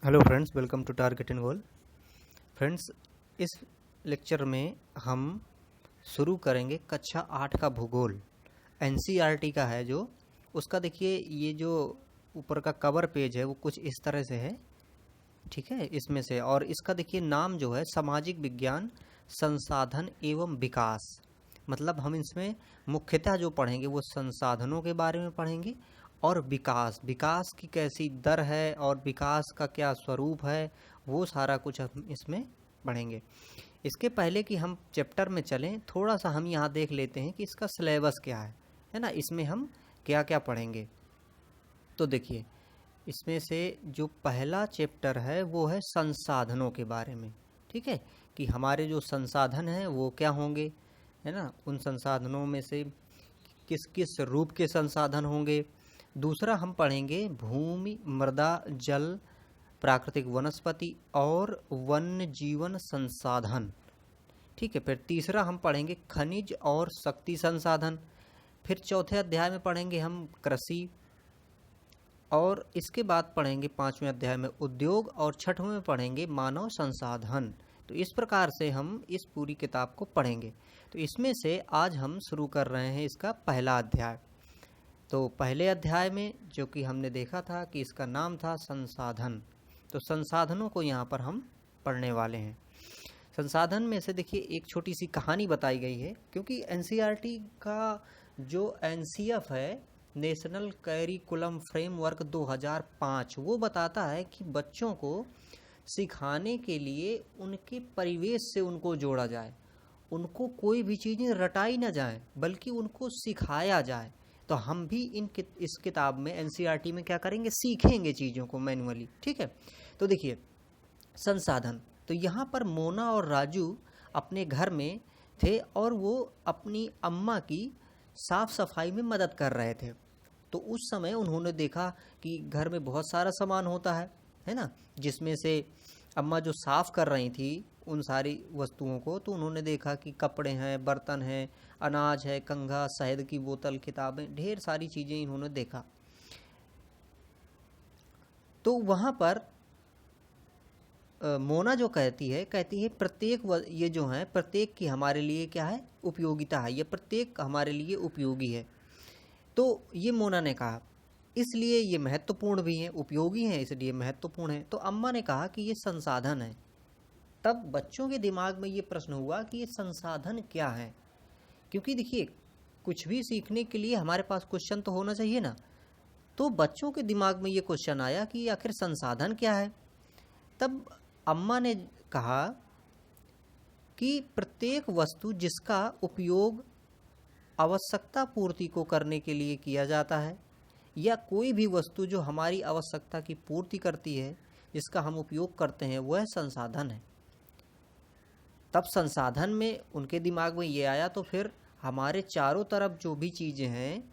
Hello friends, welcome to Target and Goal. Friends, इस lecture में हम शुरू करेंगे कक्षा 8 का भूगोल। एनसीईआरटी का है जो उसका देखिए, ये जो ऊपर का कवर पेज है वो कुछ इस तरह से है, ठीक है, इसमें से। और इसका देखिए नाम जो है सामाजिक विज्ञान, संसाधन एवं विकास। मतलब हम इसमें मुख्यतः जो पढ़ेंगे वो संसाधनों के बारे में पढ़ेंगे और विकास की कैसी दर है और विकास का क्या स्वरूप है, वो सारा कुछ हम इसमें पढ़ेंगे। इसके पहले कि हम चैप्टर में चलें, थोड़ा सा हम यहाँ देख लेते हैं कि इसका सिलेबस क्या है ना, इसमें हम क्या क्या पढ़ेंगे। तो देखिए, इसमें से जो पहला चैप्टर है वो है संसाधनों के बारे में, ठीक है, कि हमारे जो संसाधन हैं वो क्या होंगे, है ना, उन संसाधनों में से किस किस रूप के संसाधन होंगे। दूसरा हम पढ़ेंगे भूमि, मृदा, जल, प्राकृतिक वनस्पति और वन्य जीवन संसाधन, ठीक है। फिर तीसरा हम पढ़ेंगे खनिज और शक्ति संसाधन। फिर चौथे अध्याय में पढ़ेंगे हम कृषि, और इसके बाद पढ़ेंगे पांचवें अध्याय में उद्योग, और छठवें में पढ़ेंगे मानव संसाधन। तो इस प्रकार से हम इस पूरी किताब को पढ़ेंगे। तो इसमें से आज हम शुरू कर रहे हैं इसका पहला अध्याय। तो पहले अध्याय में जो कि हमने देखा था कि इसका नाम था संसाधन, तो संसाधनों को यहाँ पर हम पढ़ने वाले हैं। संसाधन में से देखिए एक छोटी सी कहानी बताई गई है, क्योंकि एनसीईआरटी का जो एनसीएफ है, नेशनल करिकुलम फ्रेमवर्क 2005, वो बताता है कि बच्चों को सिखाने के लिए उनके परिवेश से उनको जोड़ा जाए, उनको कोई भी चीज़ें रटाई ना जाए बल्कि उनको सिखाया जाए। तो हम भी इस किताब में एनसीईआरटी में क्या करेंगे, सीखेंगे चीज़ों को मैनुअली, ठीक है। तो देखिए संसाधन, तो यहाँ पर मोना और राजू अपने घर में थे और वो अपनी अम्मा की साफ सफाई में मदद कर रहे थे। तो उस समय उन्होंने देखा कि घर में बहुत सारा सामान होता है ना, जिसमें से अम्मा जो साफ कर रही थी उन सारी वस्तुओं को, तो उन्होंने देखा कि कपड़े हैं, बर्तन हैं, अनाज है, कंघा, शहद की बोतल, किताबें, ढेर सारी चीज़ें इन्होंने देखा। तो वहाँ पर मोना जो कहती है प्रत्येक ये जो है प्रत्येक की हमारे लिए क्या है, उपयोगिता है, ये प्रत्येक हमारे लिए उपयोगी है। तो ये मोना ने कहा इसलिए ये महत्वपूर्ण भी हैं, उपयोगी हैं इसलिए महत्वपूर्ण है। तो अम्मा ने कहा कि ये संसाधन है। तब बच्चों के दिमाग में ये प्रश्न हुआ कि ये संसाधन क्या है, क्योंकि देखिए कुछ भी सीखने के लिए हमारे पास क्वेश्चन तो होना चाहिए ना। तो बच्चों के दिमाग में ये क्वेश्चन आया कि आखिर संसाधन क्या है। तब अम्मा ने कहा कि प्रत्येक वस्तु जिसका उपयोग आवश्यकता पूर्ति को करने के लिए किया जाता है, या कोई भी वस्तु जो हमारी आवश्यकता की पूर्ति करती है, जिसका हम उपयोग करते हैं, वह संसाधन है। तब संसाधन में उनके दिमाग में ये आया, तो फिर हमारे चारों तरफ जो भी चीज़ें हैं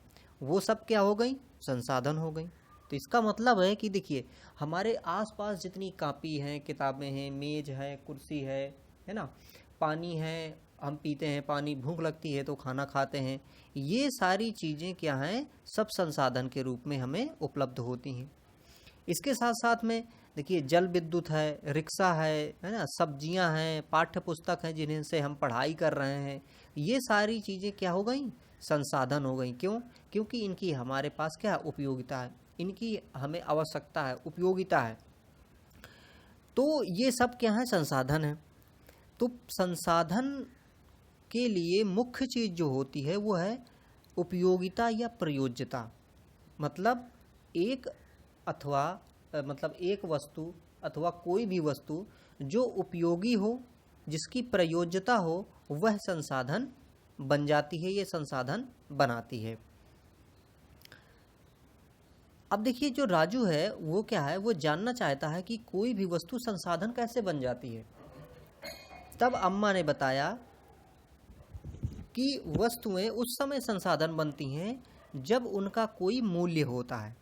वो सब क्या हो गई, संसाधन हो गई। तो इसका मतलब है कि देखिए हमारे आसपास जितनी कापी हैं, किताबें हैं, मेज है, कुर्सी है ना, पानी है, हम पीते हैं पानी, भूख लगती है तो खाना खाते हैं, ये सारी चीज़ें क्या हैं, सब संसाधन के रूप में हमें उपलब्ध होती हैं। इसके साथ साथ में देखिए जल विद्युत है, रिक्शा है ना, सब्जियां हैं, पाठ्य पुस्तक हैं जिन्हें से हम पढ़ाई कर रहे हैं, ये सारी चीज़ें क्या हो गई, संसाधन हो गई। क्यों? क्योंकि इनकी हमारे पास क्या है, उपयोगिता है, इनकी हमें आवश्यकता है, उपयोगिता है। तो ये सब क्या है, संसाधन है। तो संसाधन के लिए मुख्य चीज़ जो होती है वो है उपयोगिता या प्रयोज्यता। मतलब एक वस्तु अथवा कोई भी वस्तु जो उपयोगी हो, जिसकी प्रयोज्यता हो, वह संसाधन बन जाती है, ये संसाधन बनाती है। अब देखिए जो राजू है वो क्या है, वो जानना चाहता है कि कोई भी वस्तु संसाधन कैसे बन जाती है। तब अम्मा ने बताया कि वस्तुएं उस समय संसाधन बनती हैं जब उनका कोई मूल्य होता है,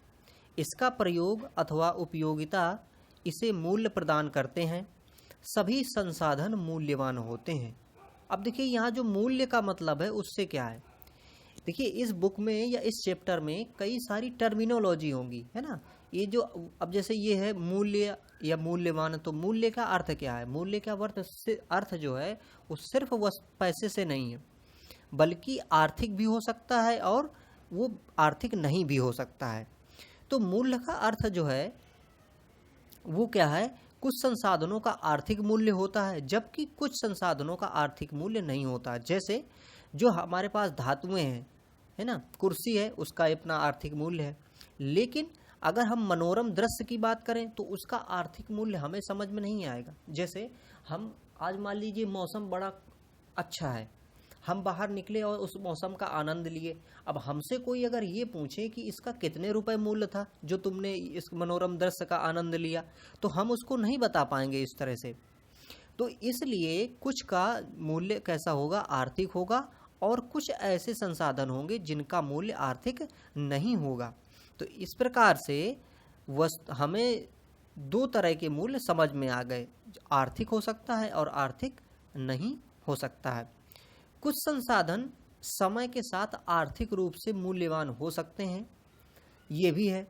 इसका प्रयोग अथवा उपयोगिता इसे मूल्य प्रदान करते हैं, सभी संसाधन मूल्यवान होते हैं। अब देखिए यहाँ जो मूल्य का मतलब है उससे क्या है, देखिए इस बुक में या इस चैप्टर में कई सारी टर्मिनोलॉजी होंगी, है ना, ये जो अब जैसे ये है मूल्य या मूल्यवान, तो मूल्य का अर्थ क्या है? मूल्य का अर्थ जो है वो सिर्फ पैसे से नहीं है, बल्कि आर्थिक भी हो सकता है और वो आर्थिक नहीं भी हो सकता है। तो मूल्य का अर्थ जो है वो क्या है? कुछ संसाधनों का आर्थिक मूल्य होता है, जबकि कुछ संसाधनों का आर्थिक मूल्य नहीं होता। जैसे जो हमारे पास धातुएं हैं, है ना, कुर्सी है, उसका अपना आर्थिक मूल्य है। लेकिन अगर हम मनोरम दृश्य की बात करें तो उसका आर्थिक मूल्य हमें समझ में नहीं आएगा। जैसे हम आज मान लीजिए मौसम बड़ा अच्छा है, हम बाहर निकले और उस मौसम का आनंद लिए। अब हमसे कोई अगर ये पूछे कि इसका कितने रुपए मूल्य था जो तुमने इस मनोरम दृश्य का आनंद लिया, तो हम उसको नहीं बता पाएंगे इस तरह से। तो इसलिए कुछ का मूल्य कैसा होगा? आर्थिक होगा, और कुछ ऐसे संसाधन होंगे जिनका मूल्य आर्थिक नहीं होगा। तो इस प्रकार से हमें दो तरह के मूल्य समझ में आ गए, आर्थिक हो सकता है और आर्थिक नहीं हो सकता है। कुछ संसाधन समय के साथ आर्थिक रूप से मूल्यवान हो सकते हैं, ये भी है।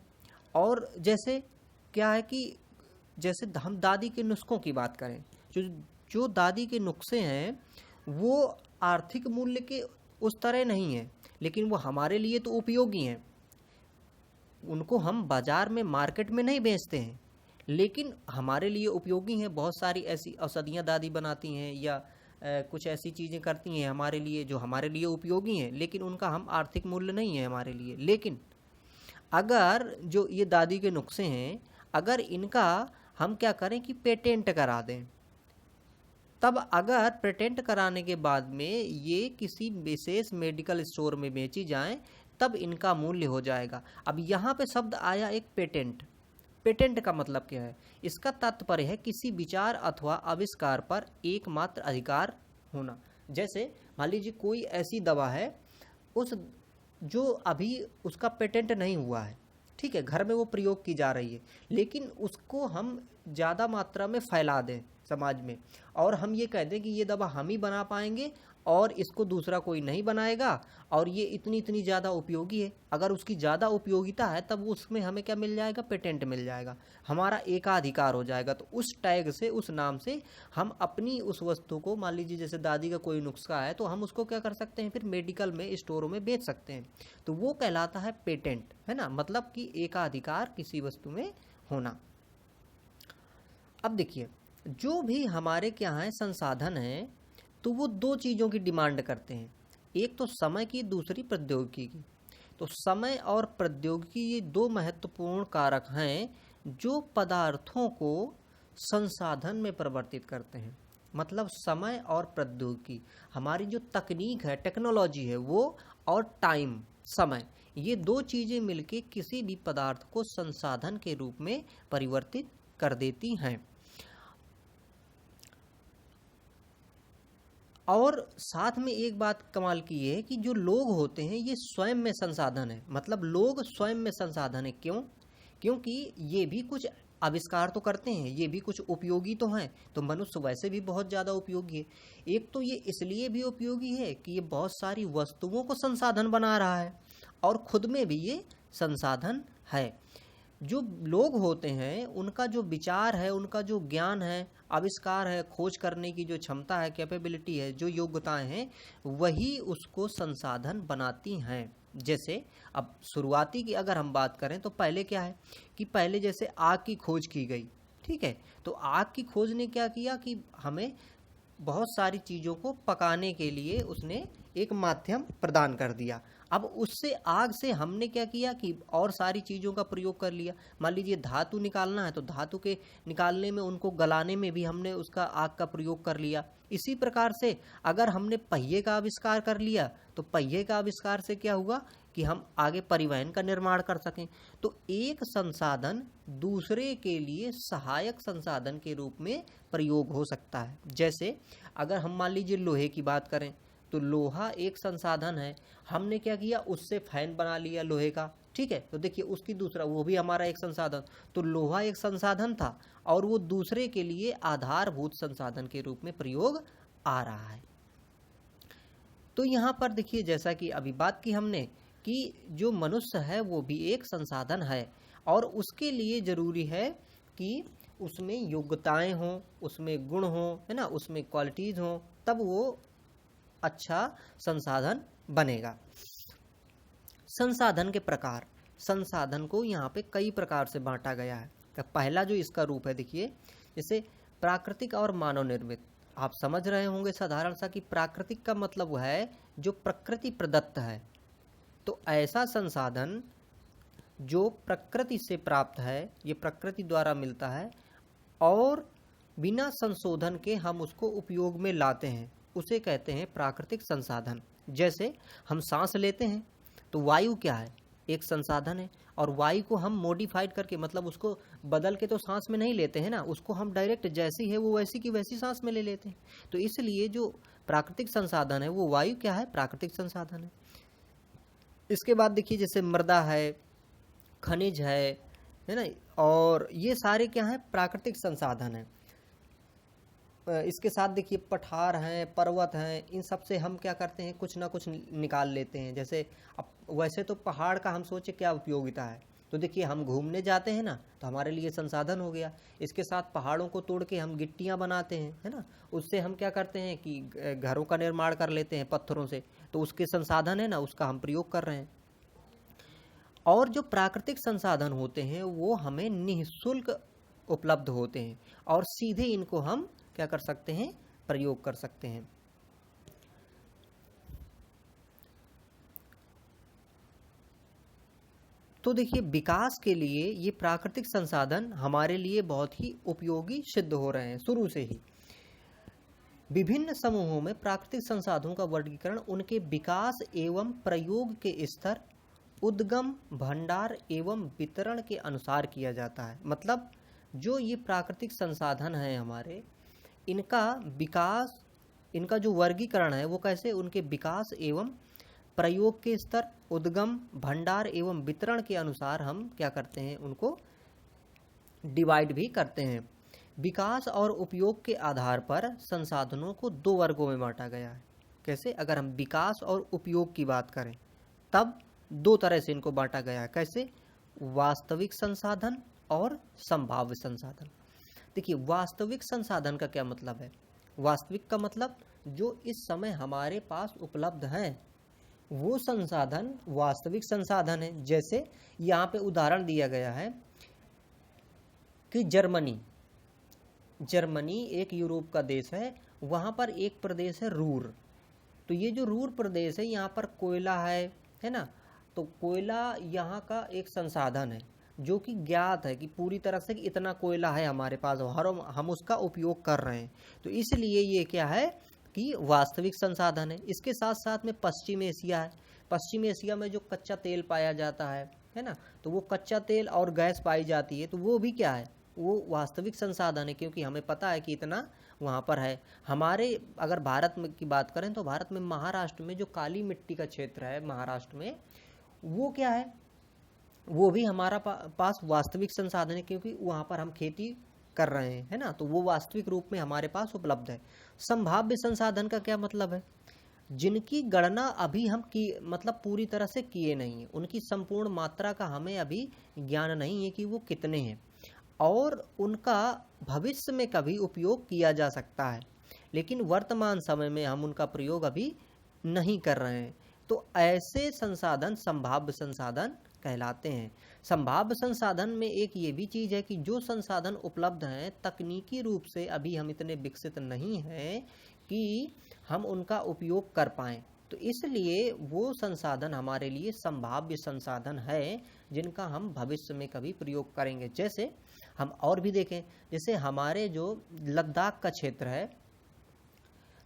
और जैसे क्या है कि जैसे हम दादी के नुस्खों की बात करें, जो दादी के नुस्खे हैं वो आर्थिक मूल्य के उस तरह नहीं है, लेकिन वो हमारे लिए तो उपयोगी हैं। उनको हम बाजार में, मार्केट में नहीं बेचते हैं, लेकिन हमारे लिए उपयोगी हैं। बहुत सारी ऐसी औषधियाँ दादी बनाती हैं या कुछ ऐसी चीज़ें करती हैं हमारे लिए जो हमारे लिए उपयोगी हैं, लेकिन उनका हम आर्थिक मूल्य नहीं है हमारे लिए। लेकिन अगर जो ये दादी के नुस्खे हैं, अगर इनका हम क्या करें कि पेटेंट करा दें, तब अगर पेटेंट कराने के बाद में ये किसी विशेष मेडिकल स्टोर में बेची जाएं, तब इनका मूल्य हो जाएगा। अब यहाँ पे शब्द आया एक पेटेंट। पेटेंट का मतलब क्या है? इसका तात्पर्य है किसी विचार अथवा आविष्कार पर एकमात्र अधिकार होना। जैसे मान लीजिए कोई ऐसी दवा है जो अभी उसका पेटेंट नहीं हुआ है, ठीक है, घर में वो प्रयोग की जा रही है, लेकिन उसको हम ज़्यादा मात्रा में फैला दें समाज में, और हम ये कह दें कि ये दवा हम ही बना पाएंगे और इसको दूसरा कोई नहीं बनाएगा, और ये इतनी इतनी ज़्यादा उपयोगी है। अगर उसकी ज़्यादा उपयोगिता है तब उसमें हमें क्या मिल जाएगा? पेटेंट मिल जाएगा, हमारा एकाधिकार हो जाएगा। तो उस टैग से, उस नाम से हम अपनी उस वस्तु को, मान लीजिए जैसे दादी का कोई नुस्खा है, तो हम उसको क्या कर सकते हैं? फिर मेडिकल में, स्टोरों में बेच सकते हैं। तो वो कहलाता है पेटेंट, है ना, मतलब कि एकाधिकार किसी वस्तु में होना। अब देखिए, जो भी हमारे क्या है संसाधन हैं, तो वो दो चीज़ों की डिमांड करते हैं, एक तो समय की, दूसरी प्रौद्योगिकी की। तो समय और प्रौद्योगिकी ये दो महत्वपूर्ण कारक हैं जो पदार्थों को संसाधन में परिवर्तित करते हैं। मतलब समय और प्रौद्योगिकी, हमारी जो तकनीक है, टेक्नोलॉजी है वो, और टाइम, समय, ये दो चीज़ें मिलके किसी भी पदार्थ को संसाधन के रूप में परिवर्तित कर देती हैं। और साथ में एक बात कमाल की है कि जो लोग होते हैं ये स्वयं में संसाधन है। मतलब लोग स्वयं में संसाधन है। क्यों? क्योंकि ये भी कुछ आविष्कार तो करते हैं, ये भी कुछ उपयोगी तो हैं। तो मनुष्य वैसे भी बहुत ज़्यादा उपयोगी है। एक तो ये इसलिए भी उपयोगी है कि ये बहुत सारी वस्तुओं को संसाधन बना रहा है, और खुद में भी ये संसाधन है। जो लोग होते हैं उनका जो विचार है, उनका जो ज्ञान है, आविष्कार है, खोज करने की जो क्षमता है, कैपेबिलिटी है, जो योग्यताएं हैं, वही उसको संसाधन बनाती हैं। जैसे अब शुरुआती की अगर हम बात करें तो पहले क्या है कि पहले जैसे आग की खोज की गई, ठीक है, तो आग की खोज ने क्या किया कि हमें बहुत सारी चीज़ों को पकाने के लिए उसने एक माध्यम प्रदान कर दिया। अब उससे, आग से हमने क्या किया कि और सारी चीज़ों का प्रयोग कर लिया। मान लीजिए धातु निकालना है तो धातु के निकालने में, उनको गलाने में भी हमने उसका आग का प्रयोग कर लिया। इसी प्रकार से अगर हमने पहिए का आविष्कार कर लिया तो पहिए का आविष्कार से क्या हुआ कि हम आगे परिवहन का निर्माण कर सकें। तो एक संसाधन दूसरे के लिए सहायक संसाधन के रूप में प्रयोग हो सकता है। जैसे अगर हम मान लीजिए लोहे की बात करें तो लोहा एक संसाधन है, हमने क्या किया, उससे फैन बना लिया लोहे का, ठीक है, तो देखिए उसकी दूसरा, वो भी हमारा एक संसाधन। तो लोहा एक संसाधन था और वो दूसरे के लिए आधारभूत संसाधन के रूप में प्रयोग आ रहा है। तो यहाँ पर देखिए, जैसा कि अभी बात की हमने कि जो मनुष्य है वो भी एक संसाधन है, और उसके लिए ज़रूरी है कि उसमें योग्यताएं हों, उसमें गुण हों, है ना, उसमें क्वालिटीज़ हों, तब वो अच्छा संसाधन बनेगा। संसाधन के प्रकार, संसाधन को यहाँ पे कई प्रकार से बांटा गया है। पहला जो इसका रूप है देखिए, जैसे प्राकृतिक और मानव निर्मित। आप समझ रहे होंगे साधारण सा कि प्राकृतिक का मतलब वो है जो प्रकृति प्रदत्त है। तो ऐसा संसाधन जो प्रकृति से प्राप्त है, ये प्रकृति द्वारा मिलता है और बिना संशोधन के हम उसको उपयोग में लाते हैं, उसे कहते हैं प्राकृतिक संसाधन। जैसे हम सांस लेते हैं तो वायु क्या है, एक संसाधन है, और वायु को हम मॉडिफाइड करके, मतलब उसको बदल के तो सांस में नहीं लेते हैं ना, उसको हम डायरेक्ट जैसी है वो वैसी की वैसी सांस में ले लेते हैं। तो इसलिए जो प्राकृतिक संसाधन है वो वायु क्या है, प्राकृतिक संसाधन है। इसके बाद देखिए जैसे मृदा है, खनिज है ना, और ये सारे क्या है, प्राकृतिक संसाधन है। इसके साथ देखिए पठार हैं, पर्वत हैं, इन सब से हम क्या करते हैं, कुछ ना कुछ निकाल लेते हैं। जैसे अब वैसे तो पहाड़ का हम सोचे क्या उपयोगिता है, तो देखिए हम घूमने जाते हैं ना, तो हमारे लिए संसाधन हो गया। इसके साथ पहाड़ों को तोड़ के हम गिट्टियाँ बनाते हैं, है ना, उससे हम क्या करते हैं कि घरों का निर्माण कर लेते हैं पत्थरों से, तो उसके संसाधन है ना, उसका हम प्रयोग कर रहे हैं। और जो प्राकृतिक संसाधन होते हैं वो हमें निःशुल्क उपलब्ध होते हैं और सीधे इनको हम क्या कर सकते हैं, प्रयोग कर सकते हैं। तो देखिए विकास के लिए ये प्राकृतिक संसाधन हमारे लिए बहुत ही उपयोगी सिद्ध हो रहे हैं शुरू से ही। विभिन्न समूहों में प्राकृतिक संसाधनों का वर्गीकरण उनके विकास एवं प्रयोग के स्तर, उद्गम, भंडार एवं वितरण के अनुसार किया जाता है। मतलब जो ये प्राकृतिक संसाधन है हमारे, इनका विकास, इनका जो वर्गीकरण है वो कैसे, उनके विकास एवं प्रयोग के स्तर, उद्गम, भंडार एवं वितरण के अनुसार हम क्या करते हैं, उनको डिवाइड भी करते हैं। विकास और उपयोग के आधार पर संसाधनों को दो वर्गों में बांटा गया है। कैसे, अगर हम विकास और उपयोग की बात करें तब दो तरह से इनको बांटा गया है। कैसे, वास्तविक संसाधन और संभाव्य संसाधन। देखिए वास्तविक संसाधन का क्या मतलब है, वास्तविक का मतलब जो इस समय हमारे पास उपलब्ध हैं वो संसाधन वास्तविक संसाधन है। जैसे यहाँ पे उदाहरण दिया गया है कि जर्मनी एक यूरोप का देश है, वहाँ पर एक प्रदेश है रूर। तो ये जो रूर प्रदेश है यहाँ पर कोयला है ना, तो कोयला यहाँ का एक संसाधन है जो कि ज्ञात है कि पूरी तरह से इतना कोयला है हमारे पास और हम उसका उपयोग कर रहे हैं। तो इसलिए ये क्या है कि वास्तविक संसाधन है। इसके साथ साथ में पश्चिम एशिया है। पश्चिम एशिया में जो कच्चा तेल पाया जाता है ना, तो वो कच्चा तेल और गैस पाई जाती है, तो वो भी क्या है, वो वास्तविक संसाधन है, क्योंकि हमें पता है कि इतना वहाँ पर है। हमारे अगर भारत में की बात करें तो भारत में महाराष्ट्र में जो काली मिट्टी का क्षेत्र है महाराष्ट्र में, वो क्या है, वो भी हमारा पास वास्तविक संसाधन है, क्योंकि वहाँ पर हम खेती कर रहे हैं, है ना, तो वो वास्तविक रूप में हमारे पास उपलब्ध है। संभाव्य संसाधन का क्या मतलब है, जिनकी गणना अभी हम की मतलब पूरी तरह से किए नहीं है, उनकी संपूर्ण मात्रा का हमें अभी ज्ञान नहीं है कि वो कितने हैं, और उनका भविष्य में कभी उपयोग किया जा सकता है, लेकिन वर्तमान समय में हम उनका प्रयोग अभी नहीं कर रहे हैं। तो ऐसे संसाधन संभाव्य संसाधन कहलाते हैं। संभाव्य संसाधन में एक ये भी चीज़ है कि जो संसाधन उपलब्ध हैं तकनीकी रूप से अभी हम इतने विकसित नहीं हैं कि हम उनका उपयोग कर पाएँ, तो इसलिए वो संसाधन हमारे लिए संभाव्य संसाधन है जिनका हम भविष्य में कभी प्रयोग करेंगे। जैसे हम और भी देखें, जैसे हमारे जो लद्दाख का क्षेत्र है,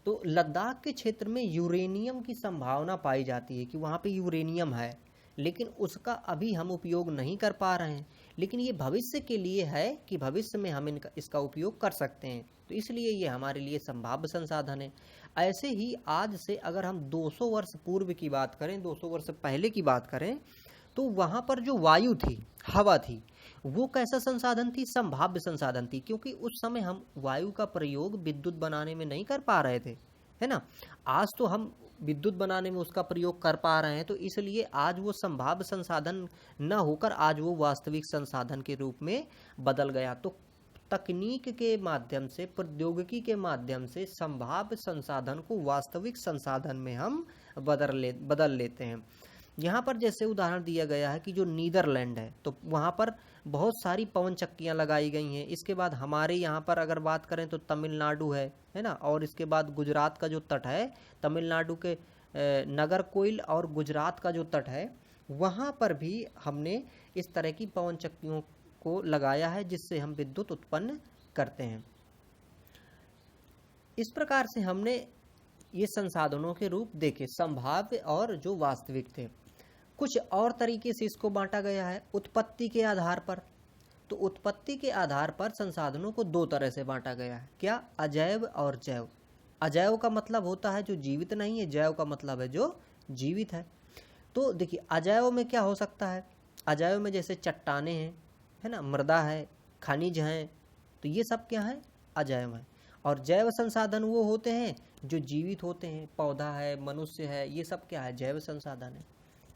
तो लद्दाख के क्षेत्र में यूरेनियम की संभावना पाई जाती है कि वहाँ पे यूरेनियम है, लेकिन उसका अभी हम उपयोग नहीं कर पा रहे हैं, लेकिन ये भविष्य के लिए है कि भविष्य में हम इसका उपयोग कर सकते हैं, तो इसलिए ये हमारे लिए संभाव्य संसाधन है। ऐसे ही आज से अगर हम 200 वर्ष पूर्व की बात करें, 200 वर्ष पहले की बात करें, तो वहाँ पर जो वायु थी, हवा थी, वो कैसा संसाधन थी, संभाव्य संसाधन थी, क्योंकि उस समय हम वायु का प्रयोग विद्युत बनाने में नहीं कर पा रहे थे, है ना। आज तो हम विद्युत बनाने में उसका प्रयोग कर पा रहे हैं, तो इसलिए आज वो संभाव्य संसाधन न होकर आज वो वास्तविक संसाधन के रूप में बदल गया। तो तकनीक के माध्यम से, प्रौद्योगिकी के माध्यम से संभाव्य संसाधन को वास्तविक संसाधन में हम बदल लेते हैं। यहाँ पर जैसे उदाहरण दिया गया है कि जो नीदरलैंड है, तो वहाँ पर बहुत सारी पवन चक्कियाँ लगाई गई हैं। इसके बाद हमारे यहाँ पर अगर बात करें तो तमिलनाडु है ना, और इसके बाद गुजरात का जो तट है, तमिलनाडु के नागरकोइल और गुजरात का जो तट है, वहाँ पर भी हमने इस तरह की पवन चक्कियों को लगाया है जिससे हम विद्युत उत्पन्न करते हैं। इस प्रकार से हमने ये संसाधनों के रूप देखे, संभाव्य और जो वास्तविक थे। कुछ और तरीके से इसको बांटा गया है उत्पत्ति के आधार पर। तो उत्पत्ति के आधार पर संसाधनों को दो तरह से बांटा गया है। क्या? अजैव और जैव। अजैव का मतलब होता है जो जीवित नहीं है, जैव का मतलब है जो जीवित है। तो देखिए अजैव में क्या हो सकता है, अजैव में जैसे चट्टाने हैं, है ना, मृदा है, खनिज हैं, तो ये सब क्या है? अजैव है। और जैव संसाधन वो होते हैं जो जीवित होते हैं, पौधा है, मनुष्य है, ये सब क्या है? जैव संसाधन है।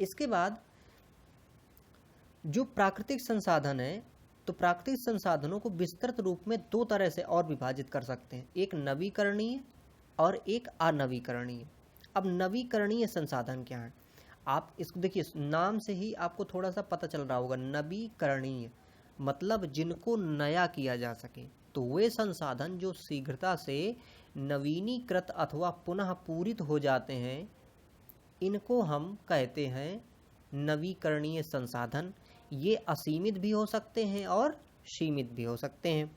इसके बाद जो प्राकृतिक संसाधन है, तो प्राकृतिक संसाधनों को विस्तृत रूप में दो तरह से और विभाजित कर सकते हैं, एक नवीकरणीय और एक अनवीकरणीय। अब नवीकरणीय संसाधन क्या है? आप इसको देखिए, नाम से ही आपको थोड़ा सा पता चल रहा होगा। नवीकरणीय मतलब जिनको नया किया जा सके। तो वे संसाधन जो शीघ्रता से नवीनीकृत अथवा पुनः पूरित हो जाते हैं, इनको हम कहते हैं नवीकरणीय संसाधन। ये असीमित भी हो सकते हैं और सीमित भी हो सकते हैं।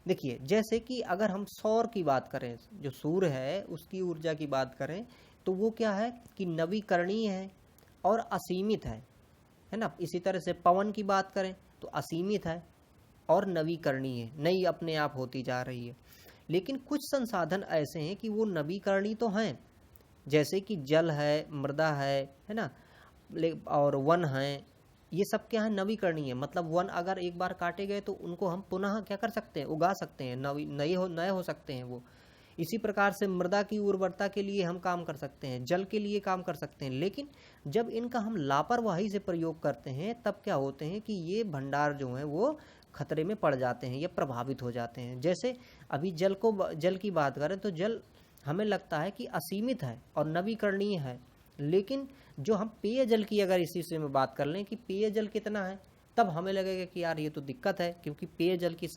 देखिए जैसे कि अगर हम सौर की बात करें, जो सूर्य है उसकी ऊर्जा की बात करें, तो वो क्या है कि नवीकरणीय है और असीमित है ना। इसी तरह से पवन की बात करें तो असीमित है और नवीकरणीय है, नई अपने आप होती जा रही है। लेकिन कुछ संसाधन ऐसे हैं कि वो नवीकरणीय तो हैं, जैसे कि जल है, मृदा है ना, और वन है, ये सब क्या है? नवीकरणीय। मतलब वन अगर एक बार काटे गए तो उनको हम पुनः क्या कर सकते हैं? उगा सकते हैं, नए हो सकते हैं वो। इसी प्रकार से मृदा की उर्वरता के लिए हम काम कर सकते हैं, जल के लिए काम कर सकते हैं। लेकिन जब इनका हम लापरवाही से प्रयोग करते हैं तब क्या होते हैं कि ये भंडार जो है वो खतरे में पड़ जाते हैं या प्रभावित हो जाते हैं। जैसे अभी जल की बात करें तो जल हमें लगता है कि असीमित है और नवीकरणीय है, लेकिन जो हम पेयजल की अगर इसी से में बात कर लें कि पेयजल कितना है, तब हमें लगेगा कि यार ये तो दिक्कत है, क्योंकि पेयजल की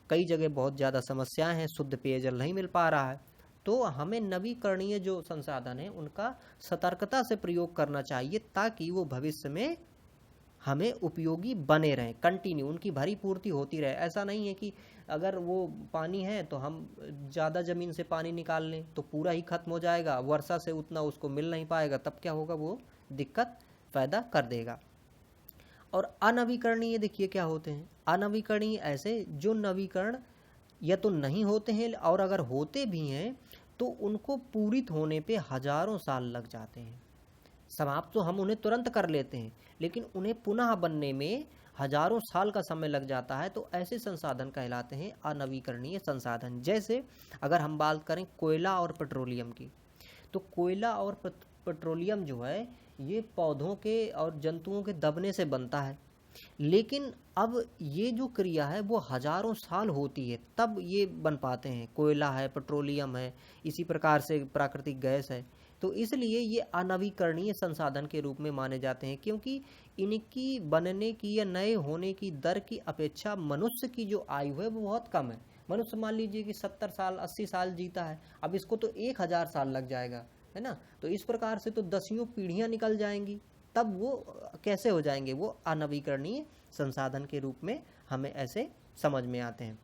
कई जगह बहुत ज़्यादा समस्याएं हैं, शुद्ध पेयजल नहीं मिल पा रहा है। तो हमें नवीकरणीय जो संसाधन है उनका सतर्कता से प्रयोग करना चाहिए ताकि वो भविष्य में हमें उपयोगी बने रहें, कंटिन्यू उनकी भरी पूर्ति होती रहे। ऐसा नहीं है कि अगर वो पानी है तो हम ज़्यादा ज़मीन से पानी निकाल लें तो पूरा ही खत्म हो जाएगा, वर्षा से उतना उसको मिल नहीं पाएगा, तब क्या होगा? वो दिक्कत पैदा कर देगा। और अनवीकरणीय देखिए क्या होते हैं। अनवीकरणीय ऐसे जो नवीकरण या तो नहीं होते हैं, और अगर होते भी हैं तो उनको पूरित होने पे हजारों साल लग जाते हैं। समाप्त तो हम उन्हें तुरंत कर लेते हैं, लेकिन उन्हें पुनः बनने में हजारों साल का समय लग जाता है। तो ऐसे संसाधन कहलाते हैं अनवीकरणीय संसाधन। जैसे अगर हम बात करें कोयला और पेट्रोलियम की, तो कोयला और पेट्रोलियम जो है ये पौधों के और जंतुओं के दबने से बनता है, लेकिन अब ये जो क्रिया है वो हजारों साल होती है तब ये बन पाते हैं। कोयला है, पेट्रोलियम है, इसी प्रकार से प्राकृतिक गैस है। तो इसलिए ये अनवीकरणीय संसाधन के रूप में माने जाते हैं, क्योंकि इनकी बनने की या नए होने की दर की अपेक्षा मनुष्य की जो आयु है वो बहुत कम है। मनुष्य मान लीजिए कि 70 साल 80 साल जीता है, अब इसको तो 1000 साल लग जाएगा, है ना। तो इस प्रकार से तो दसियों पीढ़ियां निकल जाएंगी, तब वो कैसे हो जाएंगे? वो अनवीकरणीय संसाधन के रूप में हमें ऐसे समझ में आते हैं।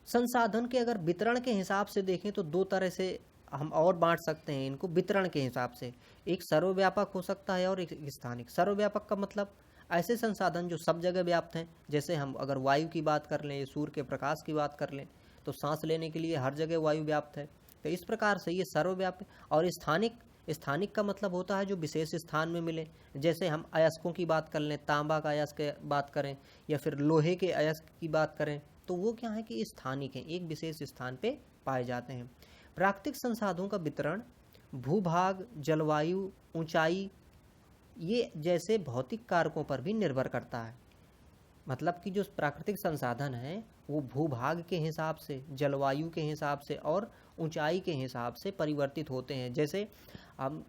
संसाधन के अगर वितरण के हिसाब से देखें तो दो तरह से हम और बांट सकते हैं इनको वितरण के हिसाब से। एक सर्वव्यापक हो सकता है और एक स्थानिक। सर्वव्यापक का मतलब ऐसे संसाधन जो सब जगह व्याप्त हैं, जैसे हम अगर वायु की बात कर लें, सूर्य के प्रकाश की बात कर लें, तो सांस लेने के लिए हर जगह वायु व्याप्त है। तो इस प्रकार से ये सर्वव्यापी। और स्थानिक का मतलब होता है जो विशेष स्थान में मिले। जैसे हम अयस्कों की बात कर लें, तांबा का अयस्क की बात करें या फिर लोहे के अयस्क की बात करें, तो वो क्या है कि स्थानिक हैं, एक विशेष स्थान पे पाए जाते हैं। प्राकृतिक संसाधनों का वितरण भूभाग, जलवायु, ऊंचाई ये जैसे भौतिक कारकों पर भी निर्भर करता है। मतलब कि जो प्राकृतिक संसाधन है वो भूभाग के हिसाब से, जलवायु के हिसाब से और ऊंचाई के हिसाब से परिवर्तित होते हैं। जैसे हम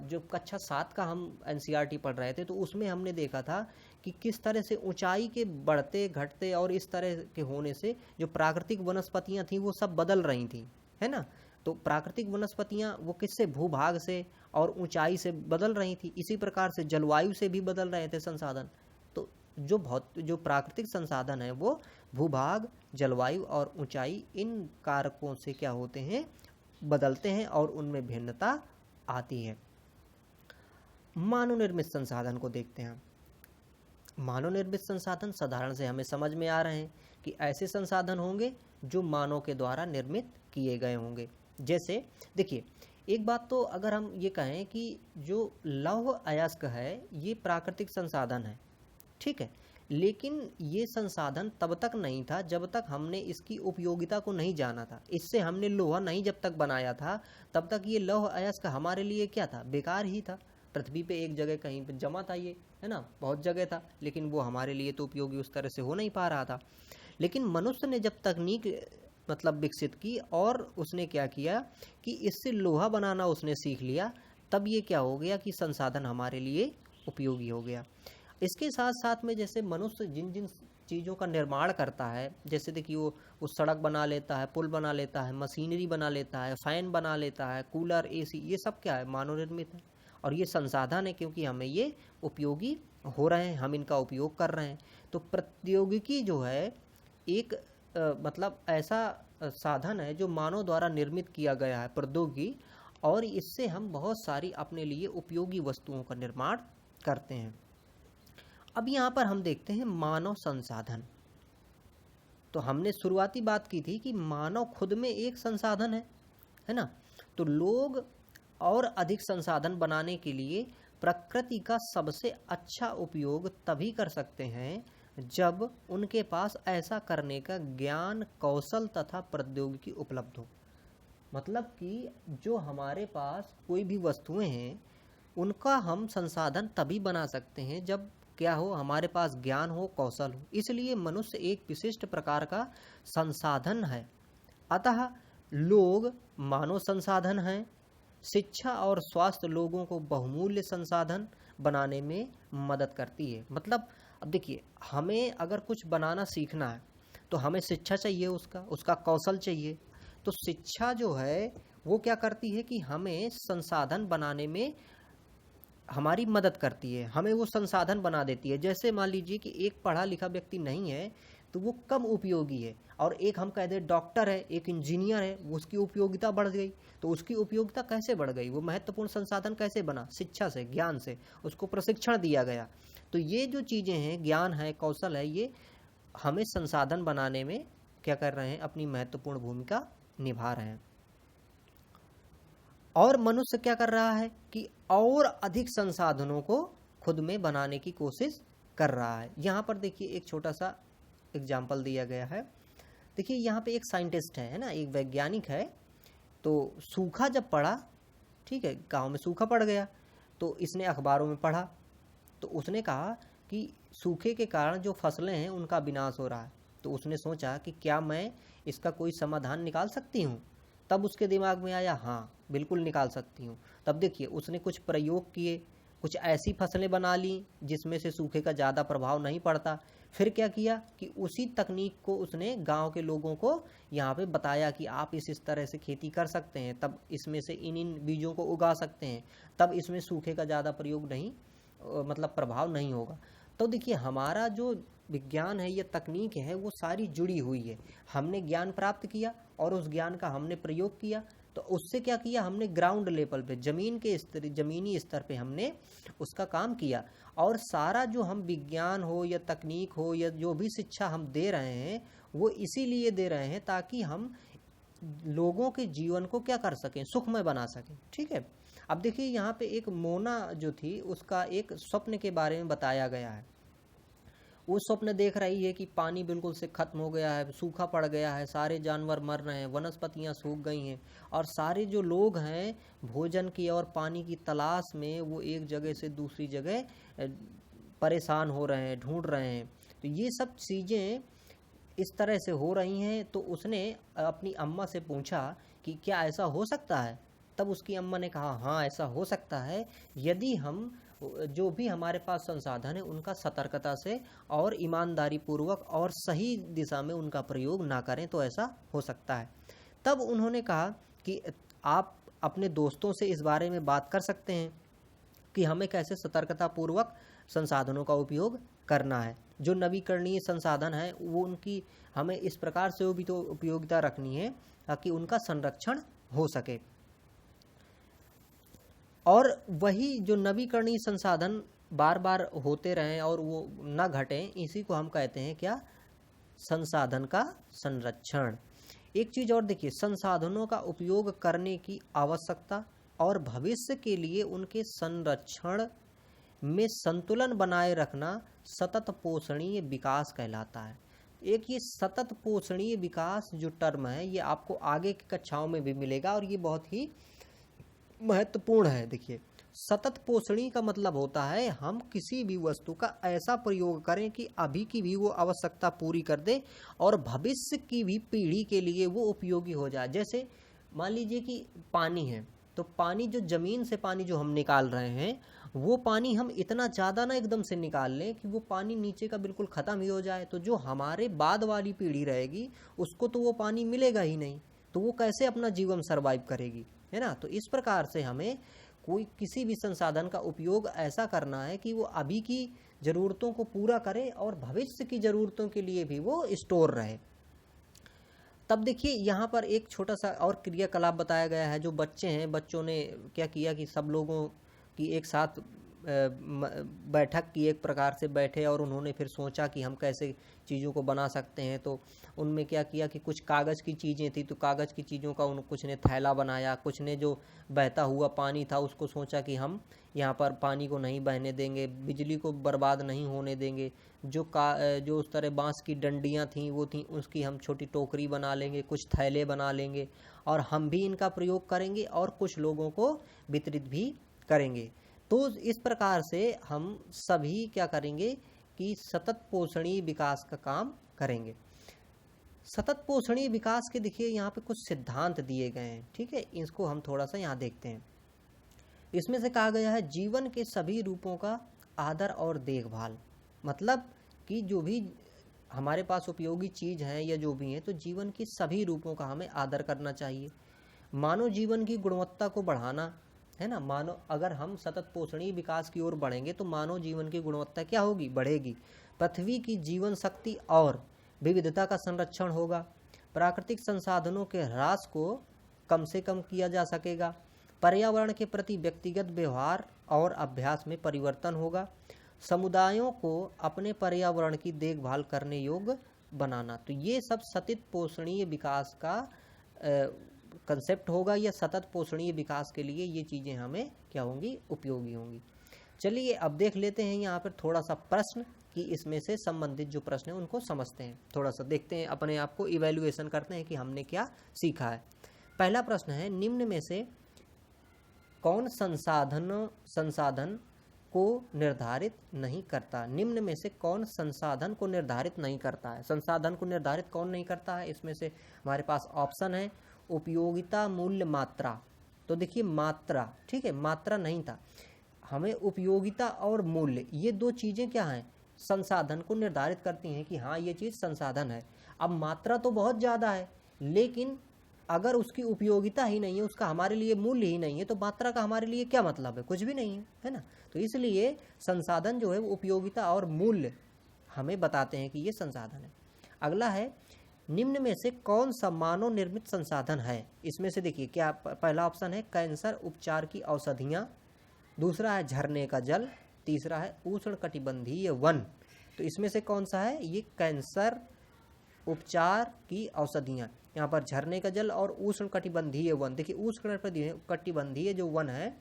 जो कक्षा 7 का हम एनसीईआरटी पढ़ रहे थे तो उसमें हमने देखा था कि किस तरह से ऊंचाई के बढ़ते घटते और इस तरह के होने से जो प्राकृतिक वनस्पतियां थी वो सब बदल रही थी, है ना। तो प्राकृतिक वनस्पतियां वो किससे, भूभाग से और ऊंचाई से बदल रही थी। इसी प्रकार से जलवायु से भी बदल रहे थे संसाधन। तो जो प्राकृतिक संसाधन है वो भूभाग, जलवायु और ऊंचाई इन कारकों से क्या होते हैं, बदलते हैं और उनमें भिन्नता आती है। मानव निर्मित संसाधन को देखते हैं। मानव निर्मित संसाधन साधारण से हमें समझ में आ रहे हैं कि ऐसे संसाधन होंगे जो मानव के द्वारा निर्मित किए गए होंगे। जैसे देखिए, एक बात तो अगर हम ये कहें कि जो लौह अयस्क है ये प्राकृतिक संसाधन है, ठीक है, लेकिन ये संसाधन तब तक नहीं था जब तक हमने इसकी उपयोगिता को नहीं जाना था। इससे हमने लोहा नहीं जब तक बनाया था तब तक ये लौह अयस्क हमारे लिए क्या था, बेकार ही था। पृथ्वी पे एक जगह कहीं पे जमा था ये, है ना, बहुत जगह था, लेकिन वो हमारे लिए तो उपयोगी उस तरह से हो नहीं पा रहा था। लेकिन मनुष्य ने जब तकनीक मतलब विकसित की और उसने क्या किया कि इससे लोहा बनाना उसने सीख लिया, तब ये क्या हो गया कि संसाधन हमारे लिए उपयोगी हो गया। इसके साथ साथ में जैसे मनुष्य जिन जिन चीज़ों का निर्माण करता है, जैसे देखिए वो सड़क बना लेता है, पुल बना लेता है, मशीनरी बना लेता है, फैन बना लेता है, कूलर, एसी, ये सब क्या है, मानव निर्मित है। और ये संसाधन है क्योंकि हमें ये उपयोगी हो रहे हैं, हम इनका उपयोग कर रहे हैं। तो प्रौद्योगिकी जो है एक मतलब ऐसा साधन है जो मानव द्वारा निर्मित किया गया है, प्रौद्योगिकी, और इससे हम बहुत सारी अपने लिए उपयोगी वस्तुओं का निर्माण करते हैं। अब यहाँ पर हम देखते हैं मानव संसाधन। तो हमने शुरुआती बात की थी कि मानव खुद में एक संसाधन है ना। तो लोग और अधिक संसाधन बनाने के लिए प्रकृति का सबसे अच्छा उपयोग तभी कर सकते हैं जब उनके पास ऐसा करने का ज्ञान, कौशल तथा प्रौद्योगिकी उपलब्ध हो। मतलब कि जो हमारे पास कोई भी वस्तुएं हैं उनका हम संसाधन तभी बना सकते हैं जब क्या हो, हमारे पास ज्ञान हो, कौशल हो। इसलिए मनुष्य एक विशिष्ट प्रकार का संसाधन है। अतः लोग मानव संसाधन हैं। शिक्षा और स्वास्थ्य लोगों को बहुमूल्य संसाधन बनाने में मदद करती है। मतलब अब देखिए, हमें अगर कुछ बनाना सीखना है तो हमें शिक्षा चाहिए, उसका कौशल चाहिए। तो शिक्षा जो है वो क्या करती है कि हमें संसाधन बनाने में हमारी मदद करती है, हमें वो संसाधन बना देती है। जैसे मान लीजिए कि एक पढ़ा लिखा व्यक्ति नहीं है तो वो कम उपयोगी है, और एक हम कह दें डॉक्टर है, एक इंजीनियर है, उसकी उपयोगिता बढ़ गई। तो उसकी उपयोगिता कैसे बढ़ गई, वो महत्वपूर्ण संसाधन कैसे बना, शिक्षा से, ज्ञान से, उसको प्रशिक्षण दिया गया। तो ये जो चीज़ें हैं, ज्ञान है, कौशल है, ये हमें संसाधन बनाने में क्या कर रहे हैं, अपनी महत्वपूर्ण भूमिका निभा रहे हैं। और मनुष्य क्या कर रहा है कि और अधिक संसाधनों को खुद में बनाने की कोशिश कर रहा है। यहाँ पर देखिए एक छोटा सा एग्जाम्पल दिया गया है। देखिए यहाँ पे एक साइंटिस्ट है ना, एक वैज्ञानिक है। तो सूखा जब पड़ा, ठीक है, गांव में सूखा पड़ गया, तो इसने अखबारों में पढ़ा, तो उसने कहा कि सूखे के कारण जो फसलें हैं उनका विनाश हो रहा है। तो उसने सोचा कि क्या मैं इसका कोई समाधान निकाल सकती हूँ। तब उसके दिमाग में आया, हाँ बिल्कुल निकाल सकती हूँ। तब देखिए उसने कुछ प्रयोग किए, कुछ ऐसी फसलें बना ली जिसमें से सूखे का ज़्यादा प्रभाव नहीं पड़ता। फिर क्या किया कि उसी तकनीक को उसने गांव के लोगों को यहाँ पे बताया कि आप इस तरह से खेती कर सकते हैं, तब इसमें से इन बीजों को उगा सकते हैं, तब इसमें सूखे का ज़्यादा प्रयोग नहीं, मतलब प्रभाव नहीं होगा। तो देखिए हमारा जो विज्ञान है, ये तकनीक है, वो सारी जुड़ी हुई है। हमने ज्ञान प्राप्त किया और उस ज्ञान का हमने प्रयोग किया, तो उससे क्या किया, हमने ग्राउंड लेवल पे, जमीनी स्तर पे हमने उसका काम किया। और सारा जो हम विज्ञान हो या तकनीक हो या जो भी शिक्षा हम दे रहे हैं वो इसीलिए दे रहे हैं ताकि हम लोगों के जीवन को क्या कर सकें, सुखमय बना सकें। ठीक है। अब देखिए यहाँ पे एक मोना जो थी उसका एक स्वप्न के बारे में बताया गया है। वो स्वप्न देख रही है कि पानी बिल्कुल से खत्म हो गया है, सूखा पड़ गया है, सारे जानवर मर रहे हैं, वनस्पतियां सूख गई हैं और सारे जो लोग हैं भोजन की और पानी की तलाश में वो एक जगह से दूसरी जगह परेशान हो रहे हैं, ढूंढ रहे हैं। तो ये सब चीज़ें इस तरह से हो रही हैं। तो उसने अपनी अम्मा से पूछा कि क्या ऐसा हो सकता है? तब उसकी अम्मा ने कहा हाँ ऐसा हो सकता है, यदि हम जो भी हमारे पास संसाधन है उनका सतर्कता से और ईमानदारी पूर्वक और सही दिशा में उनका प्रयोग ना करें तो ऐसा हो सकता है। तब उन्होंने कहा कि आप अपने दोस्तों से इस बारे में बात कर सकते हैं कि हमें कैसे सतर्कता पूर्वक संसाधनों का उपयोग करना है। जो नवीकरणीय संसाधन है वो उनकी हमें इस प्रकार से भी तो उपयोगिता रखनी है ताकि उनका संरक्षण हो सके। और वही जो नवीकरणीय संसाधन बार बार होते रहें और वो न घटें, इसी को हम कहते हैं क्या? संसाधन का संरक्षण। एक चीज और देखिए, संसाधनों का उपयोग करने की आवश्यकता और भविष्य के लिए उनके संरक्षण में संतुलन बनाए रखना सतत पोषणीय विकास कहलाता है। एक ये सतत पोषणीय विकास जो टर्म है ये आपको आगे की कक्षाओं में भी मिलेगा और ये बहुत ही महत्वपूर्ण है। देखिए, सतत पोषणी का मतलब होता है हम किसी भी वस्तु का ऐसा प्रयोग करें कि अभी की भी वो आवश्यकता पूरी कर दे और भविष्य की भी पीढ़ी के लिए वो उपयोगी हो जाए। जैसे मान लीजिए कि पानी है, तो पानी जो जमीन से पानी जो हम निकाल रहे हैं वो पानी हम इतना ज़्यादा ना एकदम से निकाल लें कि वो पानी नीचे का बिल्कुल ख़त्म ही हो जाए, तो जो हमारे बाद वाली पीढ़ी रहेगी उसको तो वो पानी मिलेगा ही नहीं, तो वो कैसे अपना जीवन सर्वाइव करेगी, है ना। तो इस प्रकार से हमें कोई किसी भी संसाधन का उपयोग ऐसा करना है कि वो अभी की ज़रूरतों को पूरा करे और भविष्य की ज़रूरतों के लिए भी वो स्टोर रहे। तब देखिए यहाँ पर एक छोटा सा और क्रियाकलाप बताया गया है। जो बच्चे हैं, बच्चों ने क्या किया कि सब लोगों की एक साथ बैठक की, एक प्रकार से बैठे और उन्होंने फिर सोचा कि हम कैसे चीज़ों को बना सकते हैं। तो उनमें क्या किया कि कुछ कागज़ की चीज़ें थी, तो कागज़ की चीज़ों का कुछ ने थैला बनाया, कुछ ने जो बहता हुआ पानी था उसको सोचा कि हम यहाँ पर पानी को नहीं बहने देंगे, बिजली को बर्बाद नहीं होने देंगे। जो उस तरह बांस की डंडियाँ थीं वो थीं, उसकी हम छोटी टोकरी बना लेंगे, कुछ थैले बना लेंगे और हम भी इनका प्रयोग करेंगे और कुछ लोगों को वितरित भी करेंगे। तो इस प्रकार से हम सभी क्या करेंगे कि सतत पोषणीय विकास का काम करेंगे। सतत पोषणीय विकास के देखिए यहाँ पे कुछ सिद्धांत दिए गए हैं, ठीक है, इसको हम थोड़ा सा यहाँ देखते हैं। इसमें से कहा गया है जीवन के सभी रूपों का आदर और देखभाल, मतलब कि जो भी हमारे पास उपयोगी चीज़ है या जो भी है, तो जीवन के सभी रूपों का हमें आदर करना चाहिए। मानव जीवन की गुणवत्ता को बढ़ाना, है ना, मानव अगर हम सतत पोषणीय विकास की ओर बढ़ेंगे तो मानव जीवन की गुणवत्ता क्या होगी? बढ़ेगी। पृथ्वी की जीवन शक्ति और विविधता का संरक्षण होगा। प्राकृतिक संसाधनों के ह्रास को कम से कम किया जा सकेगा। पर्यावरण के प्रति व्यक्तिगत व्यवहार और अभ्यास में परिवर्तन होगा। समुदायों को अपने पर्यावरण की देखभाल करने योग्य बनाना। तो ये सब सतत पोषणीय विकास का कंसेप्ट होगा, या सतत पोषणीय विकास के लिए ये चीज़ें हमें क्या होंगी? उपयोगी होंगी। चलिए अब देख लेते हैं यहाँ पर थोड़ा सा प्रश्न कि इसमें से संबंधित जो प्रश्न है उनको समझते हैं, थोड़ा सा देखते हैं, अपने आप को इवैल्यूएशन करते हैं कि हमने क्या सीखा है। पहला प्रश्न है, निम्न में से कौन संसाधन को निर्धारित नहीं करता? निम्न में से कौन संसाधन को निर्धारित नहीं करता है? संसाधन को निर्धारित कौन नहीं करता है? इसमें से हमारे पास ऑप्शन है उपयोगिता, मूल्य, मात्रा। तो देखिए मात्रा, ठीक है, मात्रा नहीं था, हमें उपयोगिता और मूल्य, ये दो चीज़ें क्या हैं? संसाधन को निर्धारित करती हैं कि हाँ ये चीज़ संसाधन है। अब मात्रा तो बहुत ज़्यादा है, लेकिन अगर उसकी उपयोगिता ही नहीं है, उसका हमारे लिए मूल्य ही नहीं है, तो मात्रा का हमारे लिए क्या मतलब है? कुछ भी नहीं है, है ना। तो इसलिए संसाधन जो है वो उपयोगिता और मूल्य हमें बताते हैं कि ये संसाधन है। अगला है, निम्न में से कौन सा मानव निर्मित संसाधन है? इसमें से देखिए क्या, पहला ऑप्शन है कैंसर उपचार की औषधियाँ, दूसरा है झरने का जल, तीसरा है उष्णकटिबंधीय वन। तो इसमें से कौन सा है? ये कैंसर उपचार की औषधियाँ, यहाँ पर झरने का जल और उष्णकटिबंधीय वन। देखिए उष्णकटिबंधीय जो वन है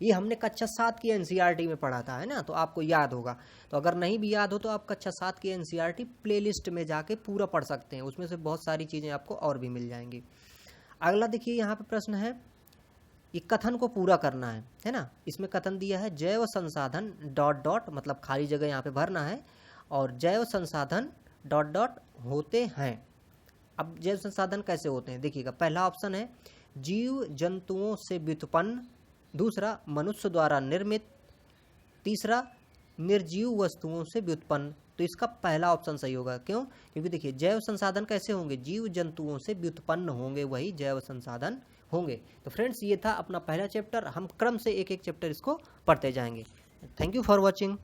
ये हमने कक्षा 7 की एनसीईआरटी में पढ़ा था, है ना, तो आपको याद होगा। तो अगर नहीं भी याद हो तो आप कक्षा 7 की एनसीईआरटी प्लेलिस्ट में जाके पूरा पढ़ सकते हैं, उसमें से बहुत सारी चीज़ें आपको और भी मिल जाएंगी। अगला देखिए यहाँ पे प्रश्न है, ये कथन को पूरा करना है ना। इसमें कथन दिया है जैव संसाधन डॉट डॉट, मतलब खाली जगह यहाँ पे भरना है, और जैव संसाधन डॉट डॉट होते हैं। अब जैव संसाधन कैसे होते हैं देखिएगा, पहला ऑप्शन है जीव जंतुओं से व्युत्पन्न, दूसरा मनुष्य द्वारा निर्मित, तीसरा निर्जीव वस्तुओं से व्युत्पन्न। तो इसका पहला ऑप्शन सही होगा, क्यों? क्योंकि देखिए जैव संसाधन कैसे होंगे, जीव जंतुओं से व्युत्पन्न होंगे, वही जैव संसाधन होंगे। तो फ्रेंड्स ये था अपना पहला चैप्टर, हम क्रम से एक एक चैप्टर इसको पढ़ते जाएंगे। Thank you for watching.